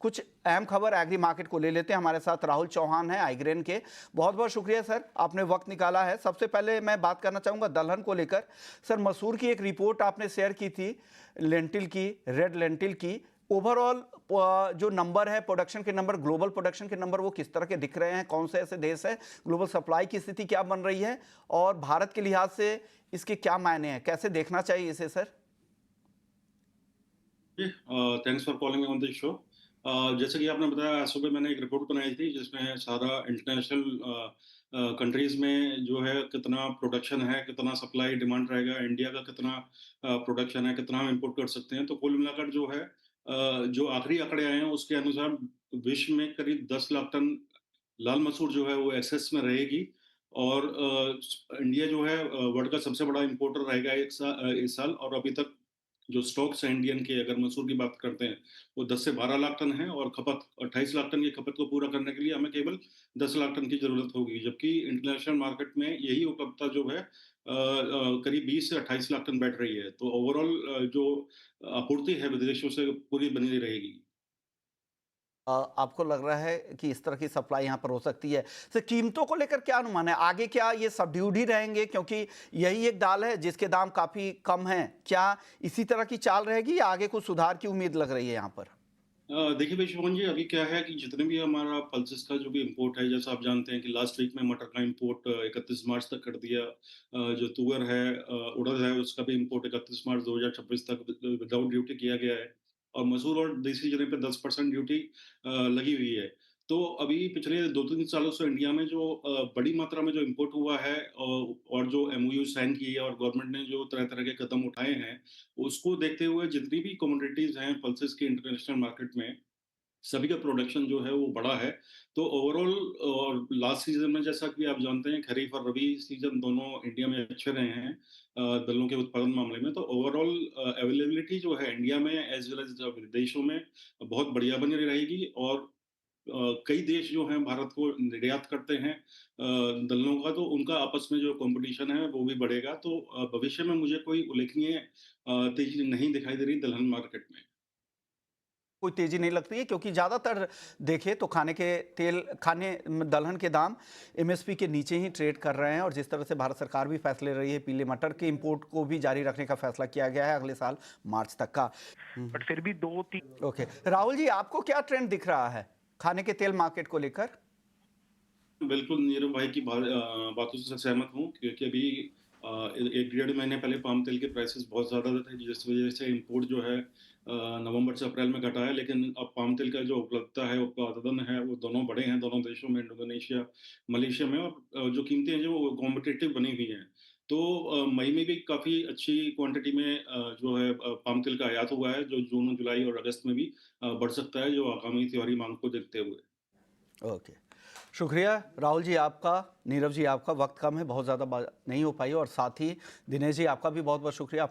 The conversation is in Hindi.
कुछ अहम खबर एग्री मार्केट को ले लेते हैं। हमारे साथ राहुल चौहान हैं आइग्रेन के। बहुत बहुत शुक्रिया सर, आपने वक्त निकाला है। सबसे पहले मैं बात करना चाहूँगा दलहन को लेकर। सर, मसूर की एक रिपोर्ट आपने शेयर की थी, लेंटिल की, रेड लेंटिल की। ओवरऑल जो नंबर है, प्रोडक्शन के नंबर, ग्लोबल प्रोडक्शन के नंबर, वो किस तरह के दिख रहे हैं? कौन से ऐसे देश है, ग्लोबल सप्लाई की स्थिति क्या बन रही है और भारत के लिहाज से इसके क्या मायने हैं, कैसे देखना चाहिए इसे sir? Thanks for calling on this show. जैसे कि आपने बताया, आज सुबह मैंने एक रिपोर्ट बनाई थी जिसमें सारा इंटरनेशनल कंट्रीज में जो है कितना प्रोडक्शन है, कितना सप्लाई डिमांड रहेगा, इंडिया का कितना प्रोडक्शन है, कितना हम इंपोर्ट कर सकते हैं। तो कुल मिलाकर जो है जो आखिरी आंकड़े आए हैं उसके अनुसार विश्व में करीब 10 लाख टन लाल मसूर जो है वो एक्सेस में रहेगी। और इंडिया जो है वर्ल्ड का सबसे बड़ा इंपोर्टर रहेगा इस साल। और अभी तक जो स्टॉक्स हैं इंडियन के, अगर मसूर की बात करते हैं, वो 10 से 12 लाख टन है और खपत 28 लाख टन की खपत को पूरा करने के लिए हमें केवल 10 लाख टन की ज़रूरत होगी। जबकि इंटरनेशनल मार्केट में यही उपलब्धता जो है करीब 20 से 28 लाख टन बैठ रही है। तो ओवरऑल जो आपूर्ति है विदेशों से पूरी बनी रहेगी। आपको लग रहा है कि इस तरह की सप्लाई यहाँ पर हो सकती है। तो कीमतों को लेकर क्या अनुमान है? आगे क्या ये सबड्यूड ही रहेंगे, क्योंकि यही एक दाल है जिसके दाम काफ़ी कम हैं? क्या इसी तरह की चाल रहेगी या आगे कुछ सुधार की उम्मीद लग रही है यहाँ पर? देखिए भाई शुभम जी, अभी क्या है कि जितने भी हमारा पल्सेस का जो भी इंपोर्ट है, जैसा आप जानते हैं कि लास्ट वीक में मटर का इंपोर्ट 31 मार्च तक कर दिया। जो तुअर है, उड़द है, उसका भी इंपोर्ट 31 मार्च 2026 तक विदाउट ड्यूटी किया गया है। और मसूर और देसी चने पे 10% ड्यूटी लगी हुई है। तो अभी पिछले 2-3 सालों से इंडिया में जो बड़ी मात्रा में जो इंपोर्ट हुआ है, और जो एमओयू साइन किए और गवर्नमेंट ने जो तरह-तरह के कदम उठाए हैं, उसको देखते हुए जितनी भी कमोडिटीज़ हैं पल्सेस की इंटरनेशनल मार्केट में, सभी का प्रोडक्शन जो है वो बढ़ा है। तो ओवरऑल और लास्ट सीज़न में जैसा कि आप जानते हैं, खरीफ और रबी सीज़न दोनों इंडिया में अच्छे रहे हैं दलहनों के उत्पादन मामले में। तो ओवरऑल अवेलेबिलिटी जो है इंडिया में एज़ वेल एज़ विदेशों में बहुत बढ़िया बनी रहेगी। और कई देश जो हैं भारत को निर्यात करते हैं दलहनों का, तो उनका आपस में जो कॉम्पिटिशन है वो भी बढ़ेगा। तो भविष्य में मुझे कोई उल्लेखनीय तेज़ी नहीं दिखाई दे रही दलहन मार्केट में। कोई तेजी नहीं लगती है, क्योंकि ज़्यादातर देखें तो खाने दलहन के दाम एमएसपी के नीचे ही ट्रेड कर रहे हैं। और जिस तरह से भारत सरकार भी फैसले ले रही है, पीले मटर के इंपोर्ट को भी जारी रखने का फैसला किया गया है अगले साल मार्च तक का। बट फिर भी 2-3 ओके राहुल जी, आपको क्या ट्रेंड दिख रहा है खाने के तेल मार्केट को लेकर? बिल्कुल, नीरव भाई की बातों से सहमत हूँ, क्योंकि अभी 1 डेढ़ महीने पहले पाम तेल के प्राइसेस बहुत ज़्यादा थे, जिस वजह से इंपोर्ट जो है नवंबर से अप्रैल में घटा है। लेकिन अब पाम तेल का जो उपलब्धता है, उत्पादन है, वो दोनों बढ़े हैं, दोनों देशों में, इंडोनेशिया, मलेशिया में। और जो कीमतें हैं जो वो कॉम्पिटिटिव बनी हुई हैं। तो मई में भी काफ़ी अच्छी क्वांटिटी में जो है पाम तेल का आयात हुआ है, जो जून, जुलाई और अगस्त में भी बढ़ सकता है, जो आगामी त्योहारी मांग को देखते हुए। ओके, शुक्रिया राहुल जी आपका। नीरव जी आपका, वक्त कम है, बहुत ज़्यादा बात नहीं हो पाई। और साथ ही दिनेश जी आपका भी बहुत बहुत शुक्रिया।